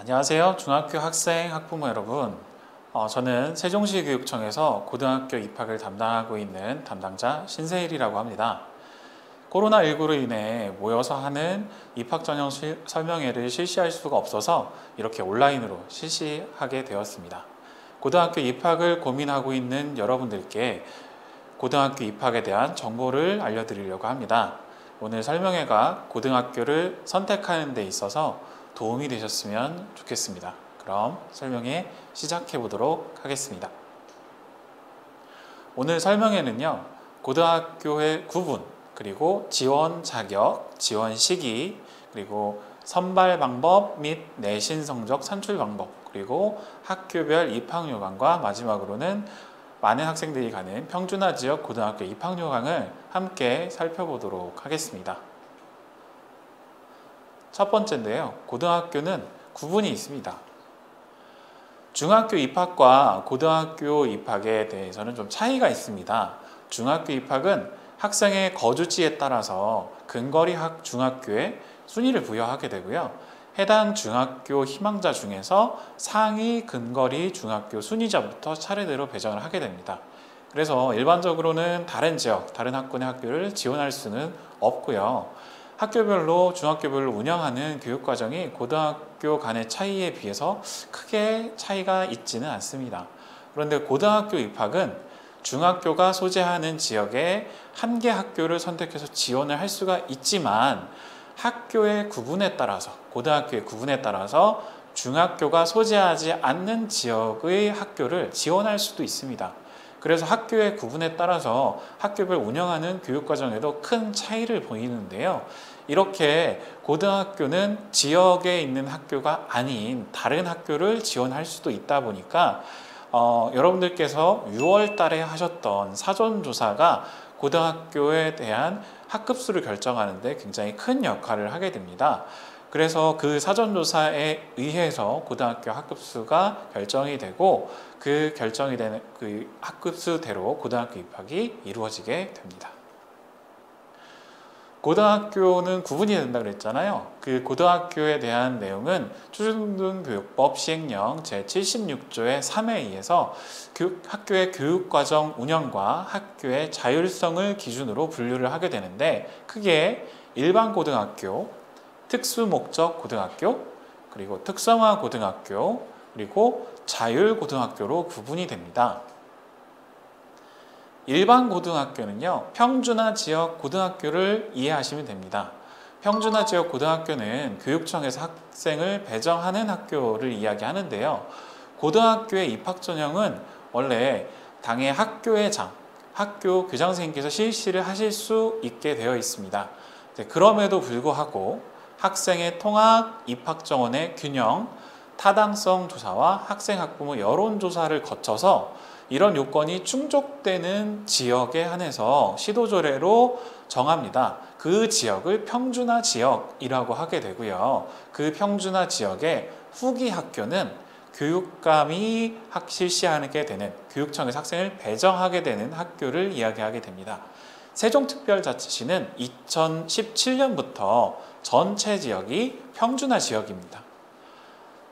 안녕하세요. 중학교 학생, 학부모 여러분. 저는 세종시교육청에서 고등학교 입학을 담당하고 있는 담당자 신세일이라고 합니다. 코로나19로 인해 모여서 하는 입학 전형 설명회를 실시할 수가 없어서 이렇게 온라인으로 실시하게 되었습니다. 고등학교 입학을 고민하고 있는 여러분들께 고등학교 입학에 대한 정보를 알려드리려고 합니다. 오늘 설명회가 고등학교를 선택하는 데 있어서 도움이 되셨으면 좋겠습니다. 그럼 설명회 시작해 보도록 하겠습니다. 오늘 설명회는요, 고등학교의 구분, 그리고 지원 자격, 지원 시기, 그리고 선발 방법 및 내신 성적 산출 방법, 그리고 학교별 입학 요강과 마지막으로는 많은 학생들이 가는 평준화 지역 고등학교 입학 요강을 함께 살펴보도록 하겠습니다. 첫 번째인데요. 고등학교는 구분이 있습니다. 중학교 입학과 고등학교 입학에 대해서는 좀 차이가 있습니다. 중학교 입학은 학생의 거주지에 따라서 근거리 중학교에 순위를 부여하게 되고요. 해당 중학교 희망자 중에서 상위 근거리 중학교 순위자부터 차례대로 배정을 하게 됩니다. 그래서 일반적으로는 다른 지역, 다른 학군의 학교를 지원할 수는 없고요. 학교별로, 중학교별로 운영하는 교육과정이 고등학교 간의 차이에 비해서 크게 차이가 있지는 않습니다. 그런데 고등학교 입학은 중학교가 소재하는 지역에 한 개 학교를 선택해서 지원을 할 수가 있지만 학교의 구분에 따라서, 고등학교의 구분에 따라서 중학교가 소재하지 않는 지역의 학교를 지원할 수도 있습니다. 그래서 학교의 구분에 따라서 학교별 운영하는 교육과정에도 큰 차이를 보이는데요. 이렇게 고등학교는 지역에 있는 학교가 아닌 다른 학교를 지원할 수도 있다 보니까 여러분들께서 6월 달에 하셨던 사전조사가 고등학교에 대한 학급수를 결정하는 데 굉장히 큰 역할을 하게 됩니다. 그래서 그 사전조사에 의해서 고등학교 학급수가 결정이 되고 그 결정이 되는 그 학급수대로 고등학교 입학이 이루어지게 됩니다. 고등학교는 구분이 된다고 그랬잖아요. 그 고등학교에 대한 내용은 초중등교육법 시행령 제76조의 3에 의해서 학교의 교육과정 운영과 학교의 자율성을 기준으로 분류를 하게 되는데 크게 일반고등학교, 특수목적고등학교, 그리고 특성화고등학교, 그리고 자율고등학교로 구분이 됩니다. 일반 고등학교는요, 평준화 지역 고등학교를 이해하시면 됩니다. 평준화 지역 고등학교는 교육청에서 학생을 배정하는 학교를 이야기하는데요. 고등학교의 입학 전형은 원래 당의 학교회장, 학교 교장선생님께서 실시를 하실 수 있게 되어 있습니다. 그럼에도 불구하고 학생의 통합, 입학 정원의 균형, 타당성 조사와 학생 학부모 여론조사를 거쳐서 이런 요건이 충족되는 지역에 한해서 시도조례로 정합니다. 그 지역을 평준화 지역이라고 하게 되고요. 그 평준화 지역의 후기 학교는 교육감이 실시하게 되는, 교육청에서 학생을 배정하게 되는 학교를 이야기하게 됩니다. 세종특별자치시는 2017년부터 전체 지역이 평준화 지역입니다.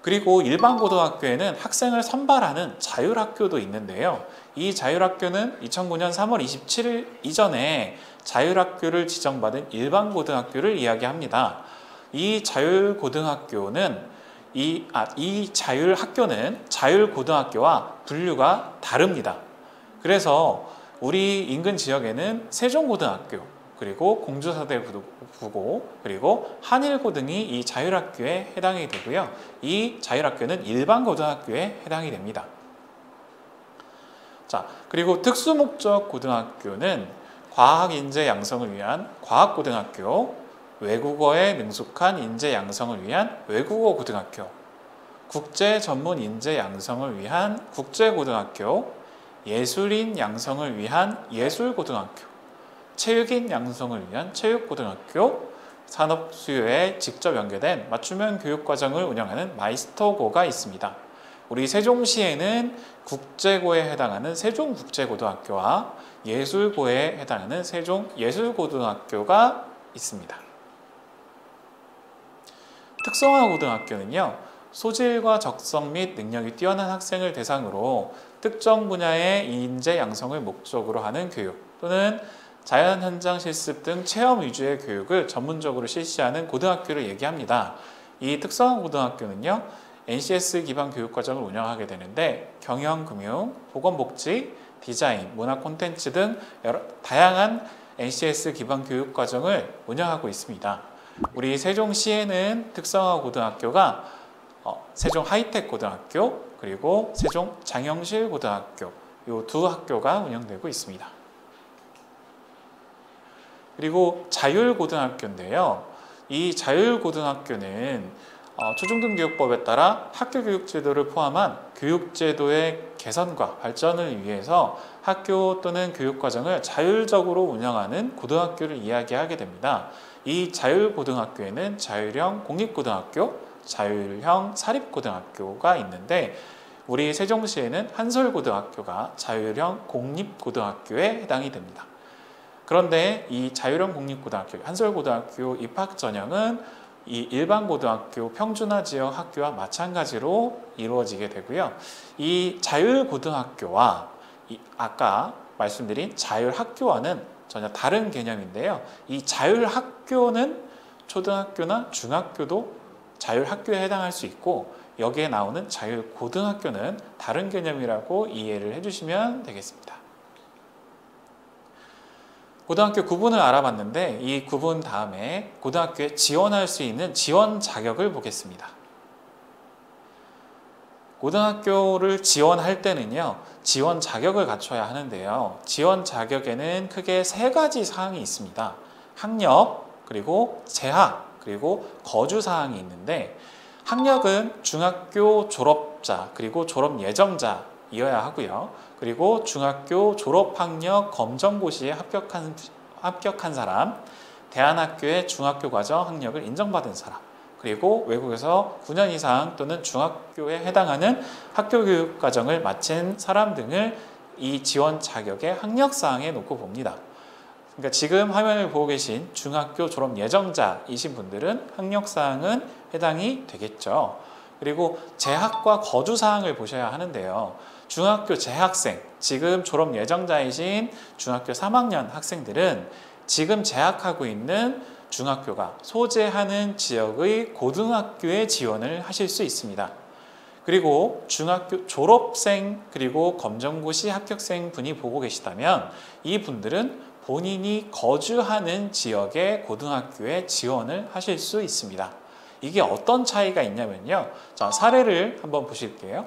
그리고 일반 고등학교에는 학생을 선발하는 자율학교도 있는데요. 이 자율학교는 2009년 3월 27일 이전에 자율학교를 지정받은 일반 고등학교를 이야기합니다. 이 자율고등학교는 이 자율학교는 자율고등학교와 분류가 다릅니다. 그래서 우리 인근 지역에는 세종고등학교, 그리고 공주사대부고, 그리고 한일고 등이 이 자율학교에 해당이 되고요. 이 자율학교는 일반 고등학교에 해당이 됩니다. 자, 그리고 특수목적 고등학교는 과학 인재 양성을 위한 과학고등학교, 외국어에 능숙한 인재 양성을 위한 외국어 고등학교, 국제 전문 인재 양성을 위한 국제고등학교, 예술인 양성을 위한 예술고등학교, 체육인 양성을 위한 체육고등학교, 산업 수요에 직접 연계된 맞춤형 교육과정을 운영하는 마이스터고가 있습니다. 우리 세종시에는 국제고에 해당하는 세종국제고등학교와 예술고에 해당하는 세종예술고등학교가 있습니다. 특성화고등학교는요, 소질과 적성 및 능력이 뛰어난 학생을 대상으로 특정 분야의 인재 양성을 목적으로 하는 교육 또는 자연 현장 실습 등 체험 위주의 교육을 전문적으로 실시하는 고등학교를 얘기합니다. 이 특성화 고등학교는요, NCS 기반 교육과정을 운영하게 되는데 경영금융, 보건복지, 디자인, 문화 콘텐츠 등 다양한 NCS 기반 교육과정을 운영하고 있습니다. 우리 세종시에는 특성화 고등학교가 세종 하이텍 고등학교 그리고 세종 장영실 고등학교 이 두 학교가 운영되고 있습니다. 그리고 자율고등학교인데요. 이 자율고등학교는 초중등교육법에 따라 학교교육 제도를 포함한 교육제도의 개선과 발전을 위해서 학교 또는 교육과정을 자율적으로 운영하는 고등학교를 이야기하게 됩니다. 이 자율고등학교에는 자율형 공립고등학교, 자율형 사립고등학교가 있는데 우리 세종시에는 한솔고등학교가 자율형 공립고등학교에 해당이 됩니다. 그런데 이 자율형 공립고등학교, 한솔고등학교 입학 전형은 이 일반 고등학교 평준화 지역 학교와 마찬가지로 이루어지게 되고요. 이 자율고등학교와 아까 말씀드린 자율학교와는 전혀 다른 개념인데요. 이 자율학교는 초등학교나 중학교도 자율학교에 해당할 수 있고 여기에 나오는 자율고등학교는 다른 개념이라고 이해를 해주시면 되겠습니다. 고등학교 구분을 알아봤는데 이 구분 다음에 고등학교에 지원할 수 있는 지원 자격을 보겠습니다. 고등학교를 지원할 때는요, 지원 자격을 갖춰야 하는데요. 지원 자격에는 크게 세 가지 사항이 있습니다. 학력, 그리고 재학, 그리고 거주 사항이 있는데 학력은 중학교 졸업자, 그리고 졸업 예정자이어야 하고요. 그리고 중학교 졸업학력 검정고시에 합격한 사람, 대안학교의 중학교 과정 학력을 인정받은 사람, 그리고 외국에서 9년 이상 또는 중학교에 해당하는 학교교육 과정을 마친 사람 등을 이 지원 자격의 학력사항에 놓고 봅니다. 그러니까 지금 화면을 보고 계신 중학교 졸업 예정자이신 분들은 학력사항은 해당이 되겠죠. 그리고 재학과 거주사항을 보셔야 하는데요. 중학교 재학생, 지금 졸업 예정자이신 중학교 3학년 학생들은 지금 재학하고 있는 중학교가 소재하는 지역의 고등학교에 지원을 하실 수 있습니다. 그리고 중학교 졸업생 그리고 검정고시 합격생 분이 보고 계시다면 이 분들은 본인이 거주하는 지역의 고등학교에 지원을 하실 수 있습니다. 이게 어떤 차이가 있냐면요. 자, 사례를 한번 보실게요.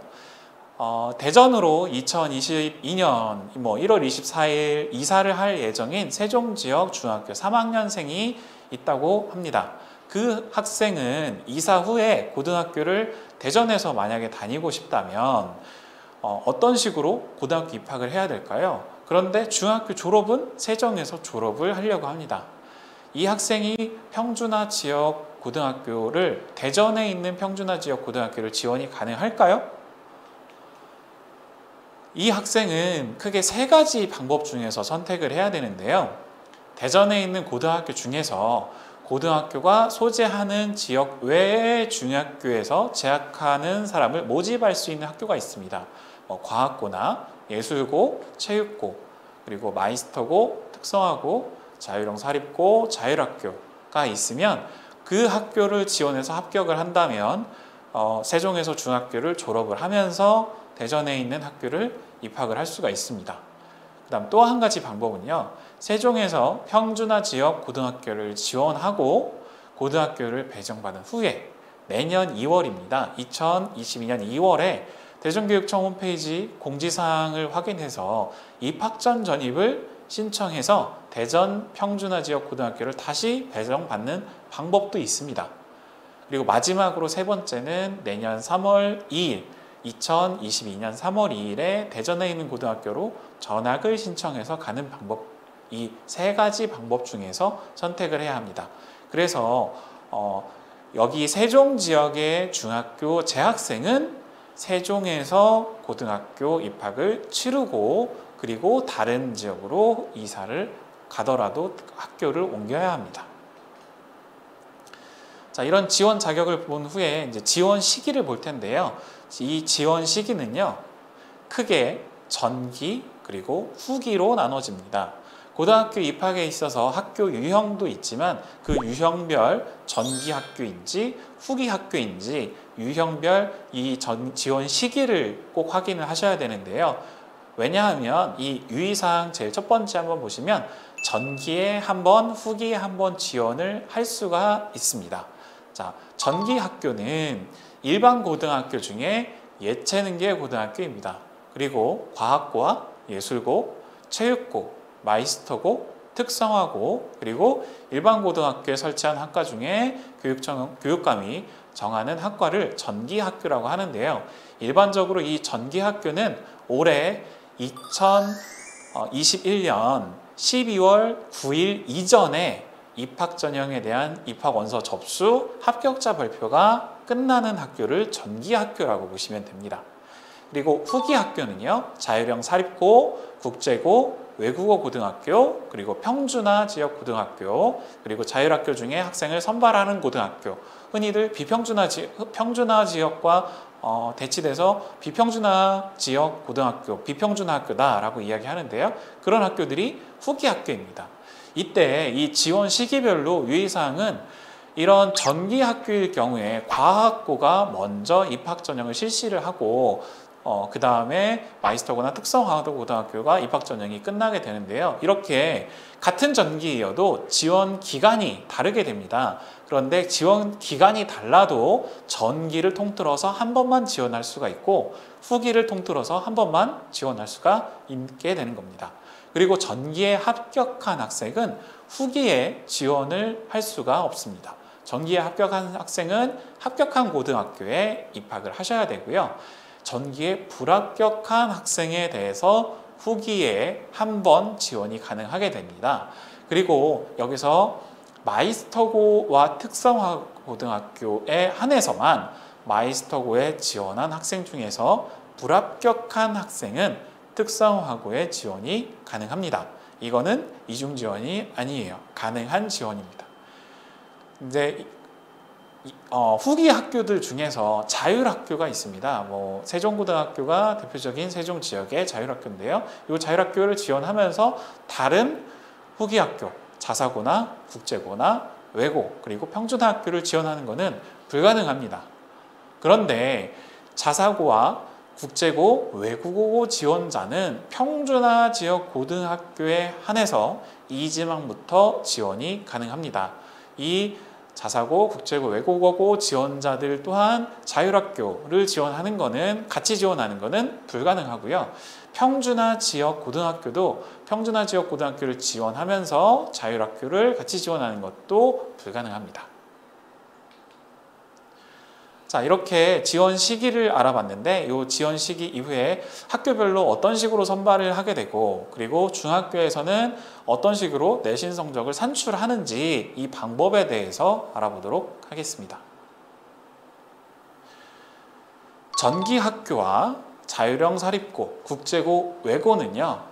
대전으로 2022년 1월 24일 이사를 할 예정인 세종 지역 중학교 3학년생이 있다고 합니다. 그 학생은 이사 후에 고등학교를 대전에서 만약에 다니고 싶다면 어떤 식으로 고등학교 입학을 해야 될까요? 그런데 중학교 졸업은 세종에서 졸업을 하려고 합니다. 이 학생이 평준화 지역 고등학교를 대전에 있는 평준화 지역 고등학교를 지원이 가능할까요? 이 학생은 크게 세 가지 방법 중에서 선택을 해야 되는데요. 대전에 있는 고등학교 중에서 고등학교가 소재하는 지역 외의 중학교에서 재학하는 사람을 모집할 수 있는 학교가 있습니다. 과학고나 예술고, 체육고, 그리고 마이스터고, 특성화고, 자율형 사립고, 자율학교가 있으면 그 학교를 지원해서 합격을 한다면 세종에서 중학교를 졸업을 하면서 대전에 있는 학교를 입학을 할 수가 있습니다. 그 다음 또 한 가지 방법은요. 세종에서 평준화 지역 고등학교를 지원하고 고등학교를 배정받은 후에 내년 2월입니다. 2022년 2월에 대전교육청 홈페이지 공지사항을 확인해서 입학전 전입을 신청해서 대전 평준화 지역 고등학교를 다시 배정받는 방법도 있습니다. 그리고 마지막으로 세 번째는 내년 3월 2일 2022년 3월 2일에 대전에 있는 고등학교로 전학을 신청해서 가는 방법, 이 세 가지 방법 중에서 선택을 해야 합니다. 그래서 여기 세종 지역의 중학교 재학생은 세종에서 고등학교 입학을 치르고 그리고 다른 지역으로 이사를 가더라도 학교를 옮겨야 합니다. 자, 이런 지원 자격을 본 후에 이제 지원 시기를 볼 텐데요. 이 지원 시기는요, 크게 전기 그리고 후기로 나눠집니다. 고등학교 입학에 있어서 학교 유형도 있지만 그 유형별 전기 학교인지 후기 학교인지 유형별 이 지원 시기를 꼭 확인을 하셔야 되는데요. 왜냐하면 이 유의사항 제일 첫 번째 한번 보시면 전기에 한 번, 후기에 한 번 지원을 할 수가 있습니다. 자, 전기 학교는 일반 고등학교 중에 예체능계 고등학교입니다. 그리고 과학고와 예술고, 체육고, 마이스터고, 특성화고, 그리고 일반 고등학교에 설치한 학과 중에 교육감이 정하는 학과를 전기학교라고 하는데요. 일반적으로 이 전기학교는 올해 2021년 12월 9일 이전에 입학 전형에 대한 입학 원서 접수, 합격자 발표가 끝나는 학교를 전기학교라고 보시면 됩니다. 그리고 후기 학교는요, 자율형 사립고, 국제고, 외국어 고등학교, 그리고 평준화 지역 고등학교, 그리고 자율학교 중에 학생을 선발하는 고등학교, 흔히들 평준화 지역과 대치돼서 비평준화 지역 고등학교, 비평준화 학교다라고 이야기하는데요. 그런 학교들이 후기 학교입니다. 이때 이 지원 시기별로 유의사항은 이런 전기 학교일 경우에 과학고가 먼저 입학 전형을 실시를 하고 그 다음에 마이스터고나 특성화도 고등학교가 입학 전형이 끝나게 되는데요. 이렇게 같은 전기이어도 지원 기간이 다르게 됩니다. 그런데 지원 기간이 달라도 전기를 통틀어서 한 번만 지원할 수가 있고 후기를 통틀어서 한 번만 지원할 수가 있게 되는 겁니다. 그리고 전기에 합격한 학생은 후기에 지원을 할 수가 없습니다. 전기에 합격한 학생은 합격한 고등학교에 입학을 하셔야 되고요. 전기에 불합격한 학생에 대해서 후기에 한 번 지원이 가능하게 됩니다. 그리고 여기서 마이스터고와 특성화 고등학교에 한해서만 마이스터고에 지원한 학생 중에서 불합격한 학생은 특성화고에 지원이 가능합니다. 이거는 이중 지원이 아니에요. 가능한 지원입니다. 이제 후기 학교들 중에서 자율학교가 있습니다. 세종고등학교가 대표적인 세종 지역의 자율학교인데요. 이 자율학교를 지원하면서 다른 후기 학교, 자사고나 국제고나 외고, 그리고 평준화 학교를 지원하는 것은 불가능합니다. 그런데 자사고와 국제고, 외국어 지원자는 평준화 지역 고등학교에 한해서 이지망부터 지원이 가능합니다. 이 자사고, 국제고, 외국어고 지원자들 또한 자율학교를 지원하는 것은 같이 지원하는 것은 불가능하고요. 평준화 지역 고등학교도 평준화 지역 고등학교를 지원하면서 자율학교를 같이 지원하는 것도 불가능합니다. 자, 이렇게 지원 시기를 알아봤는데 이 지원 시기 이후에 학교별로 어떤 식으로 선발을 하게 되고 그리고 중학교에서는 어떤 식으로 내신 성적을 산출하는지 이 방법에 대해서 알아보도록 하겠습니다. 전기학교와 자율형 사립고, 국제고, 외고는요.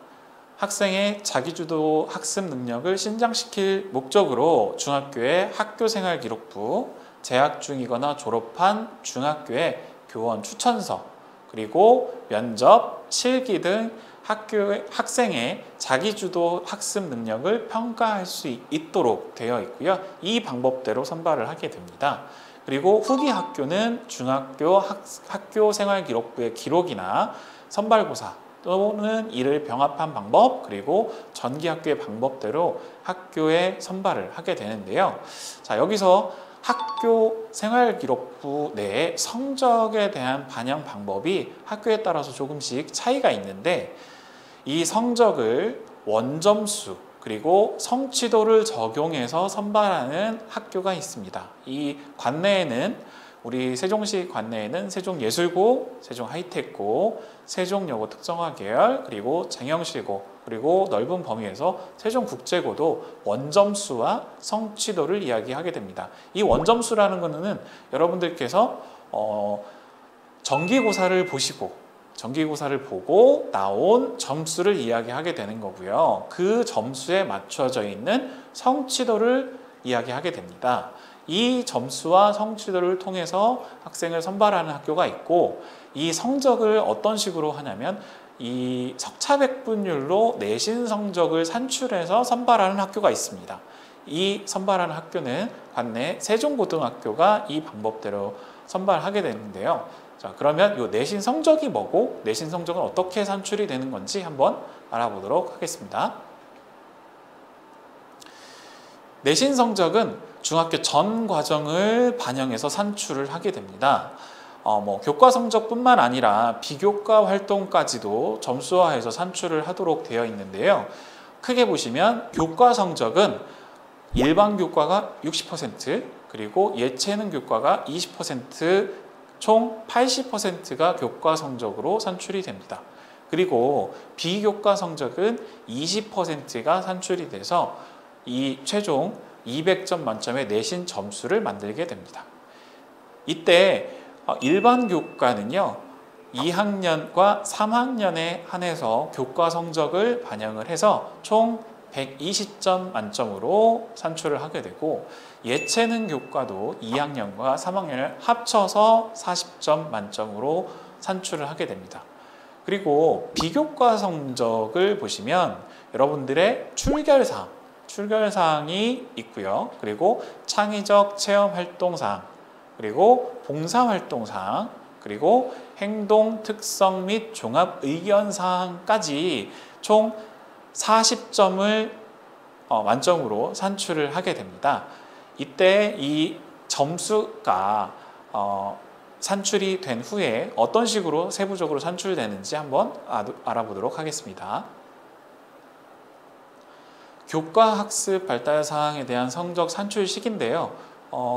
학생의 자기주도 학습 능력을 신장시킬 목적으로 중학교의 학교생활기록부, 재학 중이거나 졸업한 중학교의 교원 추천서, 그리고 면접, 실기 등 학생의 자기주도 학습 능력을 평가할 수 있도록 되어 있고요. 이 방법대로 선발을 하게 됩니다. 그리고 후기 학교는 중학교 학교생활기록부의 기록이나 선발고사 또는 이를 병합한 방법, 그리고 전기학교의 방법대로 학교에 선발을 하게 되는데요. 자, 여기서 학교 생활기록부 내에 성적에 대한 반영 방법이 학교에 따라서 조금씩 차이가 있는데 이 성적을 원점수 그리고 성취도를 적용해서 선발하는 학교가 있습니다. 이 관내에는 우리 세종시 관내에는 세종예술고, 세종하이텍고, 세종여고 특성화 계열, 그리고 장영실고, 그리고 넓은 범위에서 세종국제고도 원점수와 성취도를 이야기하게 됩니다. 이 원점수라는 것은 여러분들께서 정기고사를 보고 나온 점수를 이야기하게 되는 거고요. 그 점수에 맞춰져 있는 성취도를 이야기하게 됩니다. 이 점수와 성취도를 통해서 학생을 선발하는 학교가 있고, 이 성적을 어떤 식으로 하냐면 이 석차백분율로 내신 성적을 산출해서 선발하는 학교가 있습니다. 이 선발하는 학교는 관내 세종고등학교가 이 방법대로 선발하게 되는데요. 자, 그러면 이 내신 성적이 뭐고 내신 성적은 어떻게 산출이 되는 건지 한번 알아보도록 하겠습니다. 내신 성적은 중학교 전 과정을 반영해서 산출을 하게 됩니다. 교과 성적뿐만 아니라 비교과 활동까지도 점수화해서 산출을 하도록 되어 있는데요. 크게 보시면 교과 성적은 일반 교과가 60%, 그리고 예체능 교과가 20%, 총 80%가 교과 성적으로 산출이 됩니다. 그리고 비교과 성적은 20%가 산출이 돼서 이 최종 200점 만점의 내신 점수를 만들게 됩니다. 이때 일반 교과는요, 2학년과 3학년에 한해서 교과 성적을 반영을 해서 총 120점 만점으로 산출을 하게 되고, 예체능 교과도 2학년과 3학년을 합쳐서 40점 만점으로 산출을 하게 됩니다. 그리고 비교과 성적을 보시면 여러분들의 출결사항이 있고요. 그리고 창의적 체험활동사항, 그리고 봉사활동사항, 그리고 행동 특성 및 종합 의견사항까지 총 40점을 만점으로 산출을 하게 됩니다. 이때 이 점수가 산출이 된 후에 어떤 식으로 세부적으로 산출되는지 한번 알아보도록 하겠습니다. 교과 학습 발달 사항에 대한 성적 산출식인데요.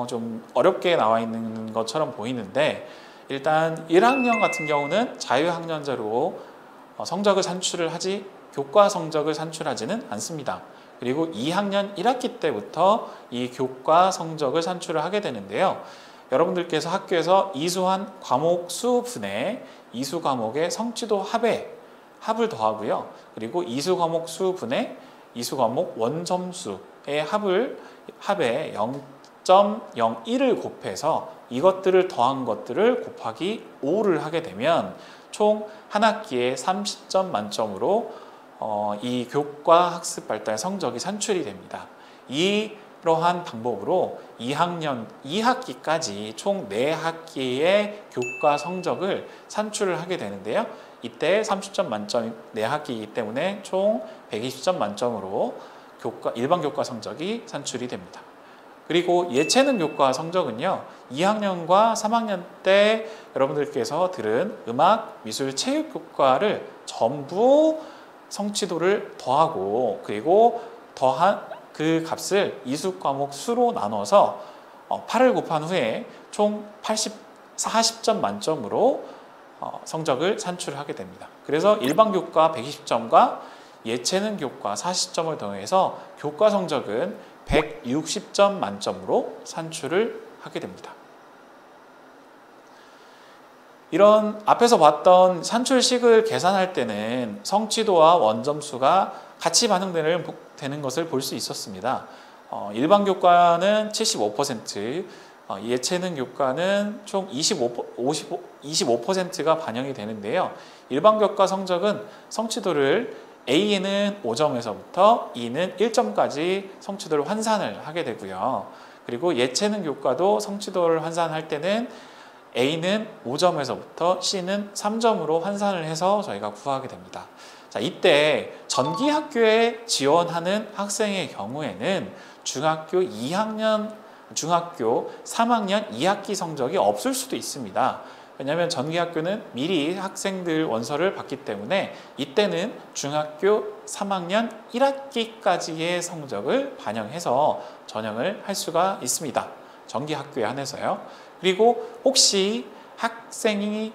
좀 어렵게 나와 있는 것처럼 보이는데, 일단 1학년 같은 경우는 자유학년제로 성적을 산출을 하지 교과 성적을 산출하지는 않습니다. 그리고 2학년 1학기 때부터 이 교과 성적을 산출을 하게 되는데요. 여러분들께서 학교에서 이수한 과목 수분에 이수 과목의 성취도 합을 더하고요. 그리고 이수 과목 수분에 이수 과목 원점수의 합에 0.01을 곱해서 이것들을 더한 것들을 곱하기 5를 하게 되면 총 한 학기에 30점 만점으로 이 교과 학습 발달 성적이 산출이 됩니다. 이러한 방법으로 2학년 2학기까지 총 4학기의 교과 성적을 산출을 하게 되는데요. 이때 30점 만점 4학기이기 때문에 총 120점 만점으로 일반 교과 성적이 산출이 됩니다. 그리고 예체능 교과 성적은요, 2학년과 3학년 때 여러분들께서 들은 음악, 미술, 체육 교과를 전부 성취도를 더하고, 그리고 더한 그 값을 이수 과목 수로 나눠서 8을 곱한 후에 총 40점 만점으로 성적을 산출하게 됩니다. 그래서 일반 교과 120점과 예체능 교과 40점을 더해서 교과 성적은 160점 만점으로 산출을 하게 됩니다. 이런 앞에서 봤던 산출식을 계산할 때는 성취도와 원점수가 같이 반영되는 것을 볼 수 있었습니다. 일반 교과는 75%, 예체능 교과는 총 25%가 반영이 되는데요. 일반 교과 성적은 성취도를 A는 5점에서부터 E는 1점까지 성취도를 환산을 하게 되고요. 그리고 예체능 교과도 성취도를 환산할 때는 A는 5점에서부터 C는 3점으로 환산을 해서 저희가 구하게 됩니다. 자, 이때 전기학교에 지원하는 학생의 경우에는 중학교 3학년 2학기 성적이 없을 수도 있습니다. 왜냐하면 전기학교는 미리 학생들 원서를 받기 때문에 이때는 중학교 3학년 1학기까지의 성적을 반영해서 전형을 할 수가 있습니다. 전기학교에 한해서요. 그리고 혹시 학생이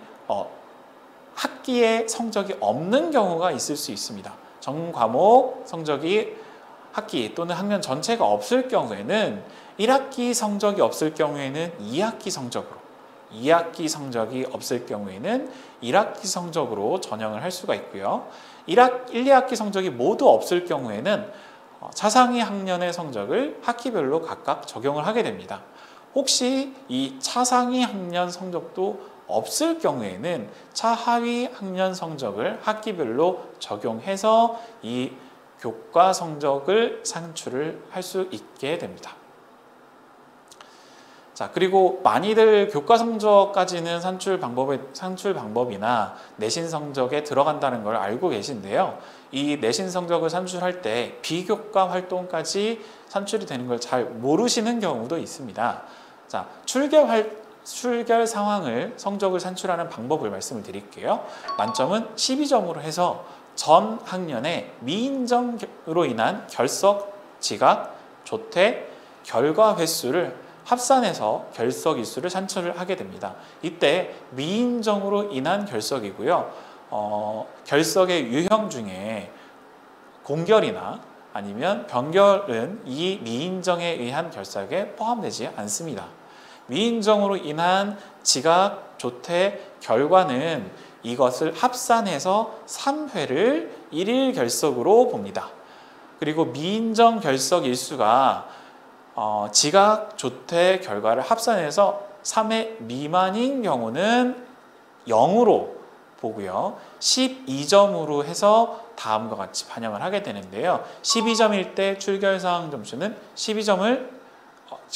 학기에 성적이 없는 경우가 있을 수 있습니다. 전 과목 성적이 학기 또는 학년 전체가 없을 경우에는 1학기 성적이 없을 경우에는 2학기 성적으로, 2학기 성적이 없을 경우에는 1학기 성적으로 전형을 할 수가 있고요. 1, 2학기 성적이 모두 없을 경우에는 차상위 학년의 성적을 학기별로 각각 적용을 하게 됩니다. 혹시 이 차상위 학년 성적도 없을 경우에는 차하위 학년 성적을 학기별로 적용해서 이 교과 성적을 산출을 할 수 있게 됩니다. 자, 그리고 많이들 교과 성적까지는 산출 방법이나 내신 성적에 들어간다는 걸 알고 계신데요. 이 내신 성적을 산출할 때 비교과 활동까지 산출이 되는 걸 잘 모르시는 경우도 있습니다. 자, 출결 상황을 성적을 산출하는 방법을 말씀을 드릴게요. 만점은 12점으로 해서 전 학년의 미인정으로 인한 결석, 지각, 조퇴, 결과 횟수를 합산해서 결석 일수를 산출을 하게 됩니다. 이때 미인정으로 인한 결석이고요. 결석의 유형 중에 공결이나 아니면 변결은 이 미인정에 의한 결석에 포함되지 않습니다. 미인정으로 인한 지각, 조퇴, 결과는 이것을 합산해서 3회를 일일 결석으로 봅니다. 그리고 미인정 결석 일수가 지각, 조퇴, 결과를 합산해서 3회 미만인 경우는 0으로 보고요. 12점으로 해서 다음과 같이 반영을 하게 되는데요. 12점일 때 출결사항 점수는 12점을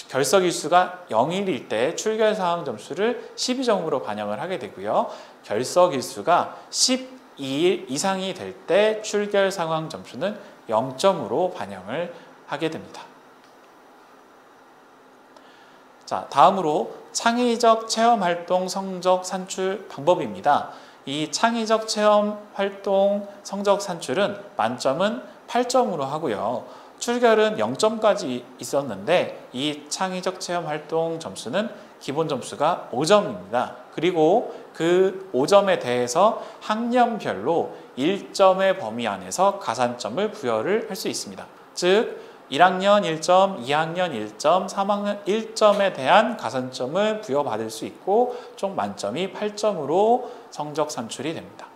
결석일수가 0일일 때 출결사항 점수를 12점으로 반영을 하게 되고요. 결석일수가 12일 이상이 될 때 출결상황 점수는 0점으로 반영을 하게 됩니다. 자, 다음으로 창의적 체험활동 성적 산출 방법입니다. 이 창의적 체험활동 성적 산출은 만점은 8점으로 하고요. 출결은 0점까지 있었는데 이 창의적 체험활동 점수는 기본 점수가 5점입니다. 그리고 그 5점에 대해서 학년별로 1점의 범위 안에서 가산점을 부여를 할 수 있습니다. 즉 1학년 1점, 2학년 1점, 3학년 1점에 대한 가산점을 부여받을 수 있고 총 만점이 8점으로 성적 산출이 됩니다.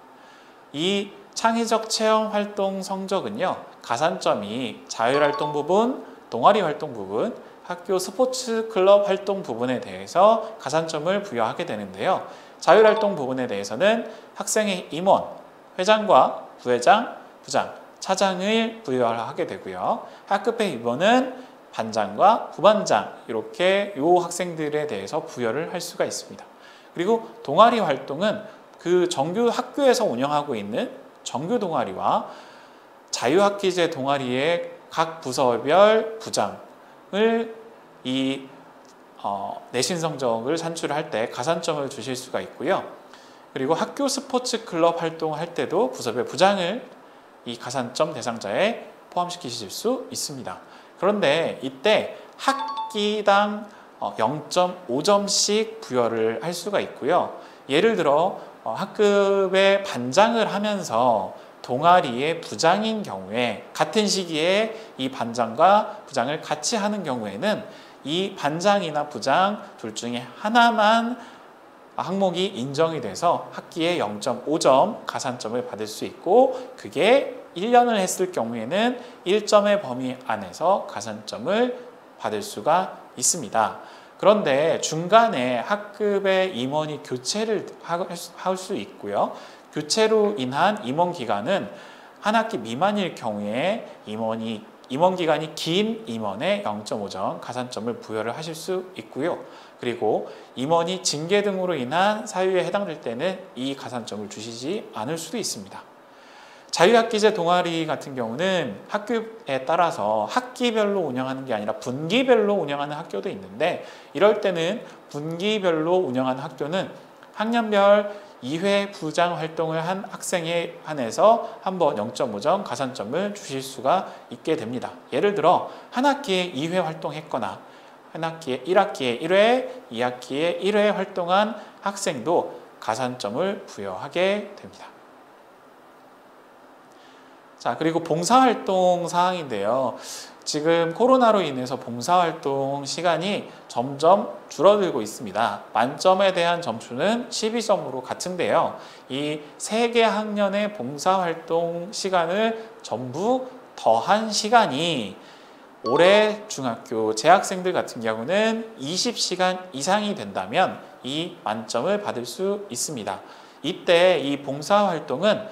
이 창의적 체험 활동 성적은요, 가산점이 자율활동 부분, 동아리 활동 부분, 학교 스포츠 클럽 활동 부분에 대해서 가산점을 부여하게 되는데요. 자율활동 부분에 대해서는 학생의 임원, 회장과 부회장, 부장, 차장을 부여하게 되고요. 학급회 임원은 반장과 부반장 이렇게 요 학생들에 대해서 부여를 할 수가 있습니다. 그리고 동아리 활동은 그 정규 학교에서 운영하고 있는 정규 동아리와 자유학기제 동아리의 각 부서별 부장을 이 내신 성적을 산출할 때 가산점을 주실 수가 있고요. 그리고 학교 스포츠 클럽 활동할 때도 부서별 부장을 이 가산점 대상자에 포함시키실 수 있습니다. 그런데 이때 학기당 0.5점씩 부여를 할 수가 있고요. 예를 들어 학급의 반장을 하면서 동아리의 부장인 경우에 같은 시기에 이 반장과 부장을 같이 하는 경우에는 이 반장이나 부장 둘 중에 하나만 항목이 인정이 돼서 학기에 0.5점 가산점을 받을 수 있고 그게 1년을 했을 경우에는 1점의 범위 안에서 가산점을 받을 수가 있습니다. 그런데 중간에 학급의 임원이 교체를 할 수 있고요. 교체로 인한 임원 기간은 한 학기 미만일 경우에 임원 기간이 긴 임원에 0.5점 가산점을 부여를 하실 수 있고요. 그리고 임원이 징계 등으로 인한 사유에 해당될 때는 이 가산점을 주시지 않을 수도 있습니다. 자유학기제 동아리 같은 경우는 학교에 따라서 학기별로 운영하는 게 아니라 분기별로 운영하는 학교도 있는데 이럴 때는 분기별로 운영하는 학교는 학년별 2회 부장 활동을 한 학생에 한해서 한번 0.5점 가산점을 주실 수가 있게 됩니다. 예를 들어 한 학기에 2회 활동했거나 한 학기에 1학기에 1회, 2학기에 1회 활동한 학생도 가산점을 부여하게 됩니다. 자, 그리고 봉사활동 사항인데요. 지금 코로나로 인해서 봉사활동 시간이 점점 줄어들고 있습니다. 만점에 대한 점수는 12점으로 같은데요. 이 3개 학년의 봉사활동 시간을 전부 더한 시간이 올해 중학교 재학생들 같은 경우는 20시간 이상이 된다면 이 만점을 받을 수 있습니다. 이때 이 봉사활동은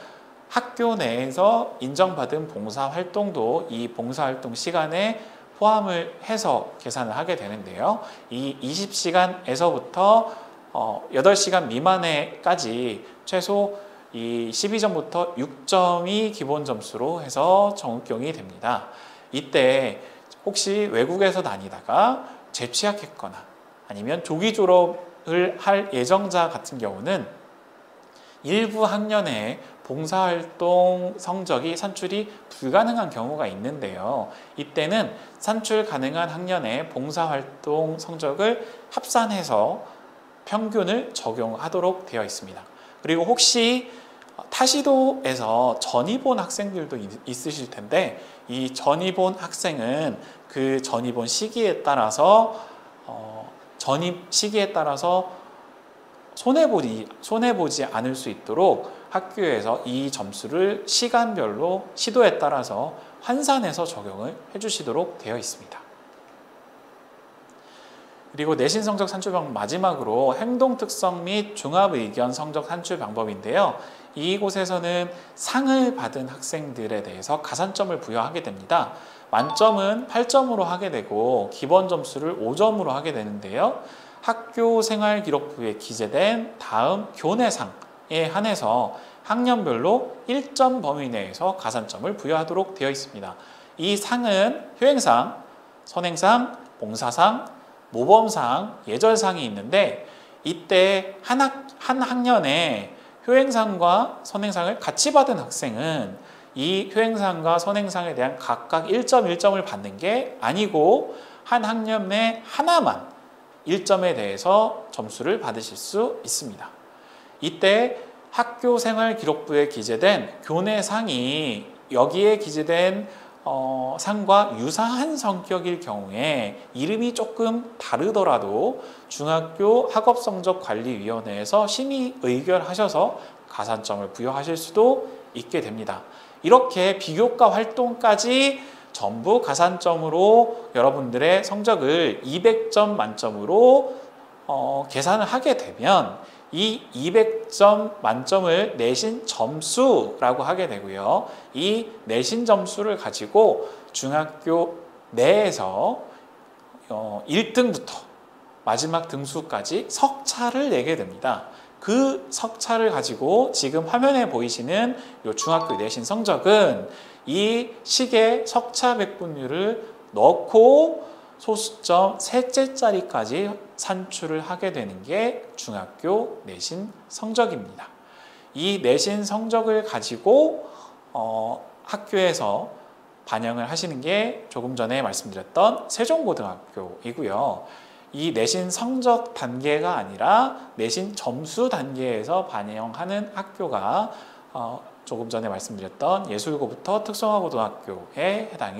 학교 내에서 인정받은 봉사활동도 이 봉사활동 시간에 포함을 해서 계산을 하게 되는데요. 이 20시간에서부터 8시간 미만에까지 최소 이 12점부터 6점이 기본 점수로 해서 정급경이 됩니다. 이때 혹시 외국에서 다니다가 재취학했거나 아니면 조기 졸업을 할 예정자 같은 경우는 일부 학년에 봉사활동 성적이 산출이 불가능한 경우가 있는데요. 이때는 산출 가능한 학년의 봉사활동 성적을 합산해서 평균을 적용하도록 되어 있습니다. 그리고 혹시 타시도에서 전입 온 학생들도 있으실 텐데 이 전입 온 학생은 그 전입 온 시기에 따라서 전입 시기에 따라서 손해보지 않을 수 있도록 학교에서 이 점수를 시간별로 시도에 따라서 환산해서 적용을 해주시도록 되어 있습니다. 그리고 내신 성적 산출 방법 마지막으로 행동 특성 및 종합 의견 성적 산출 방법인데요. 이곳에서는 상을 받은 학생들에 대해서 가산점을 부여하게 됩니다. 만점은 8점으로 하게 되고 기본 점수를 5점으로 하게 되는데요. 학교 생활 기록부에 기재된 다음 교내상에 한해서 학년별로 1점 범위 내에서 가산점을 부여하도록 되어 있습니다. 이 상은 효행상, 선행상, 봉사상, 모범상, 예절상이 있는데 이때 한 학년에 효행상과 선행상을 같이 받은 학생은 이 효행상과 선행상에 대한 각각 1점을 받는 게 아니고 한 학년에 하나만 1점에 대해서 점수를 받으실 수 있습니다. 이때 학교 생활 기록부에 기재된 교내상이 여기에 기재된 상과 유사한 성격일 경우에 이름이 조금 다르더라도 중학교 학업성적관리위원회에서 심의 의결하셔서 가산점을 부여하실 수도 있게 됩니다. 이렇게 비교과 활동까지 전부 가산점으로 여러분들의 성적을 200점 만점으로 계산을 하게 되면 이 200점 만점을 내신 점수라고 하게 되고요. 이 내신 점수를 가지고 중학교 내에서 1등부터 마지막 등수까지 석차를 내게 됩니다. 그 석차를 가지고 지금 화면에 보이시는 이 중학교 내신 성적은 이 식에 석차 백분율을 넣고 소수점 셋째 자리까지 산출을 하게 되는 게 중학교 내신 성적입니다. 이 내신 성적을 가지고 학교에서 반영을 하시는 게 조금 전에 말씀드렸던 세종고등학교이고요. 이 내신 성적 단계가 아니라 내신 점수 단계에서 반영하는 학교가 조금 전에 말씀드렸던 예술고부터 특성화고등학교에 해당이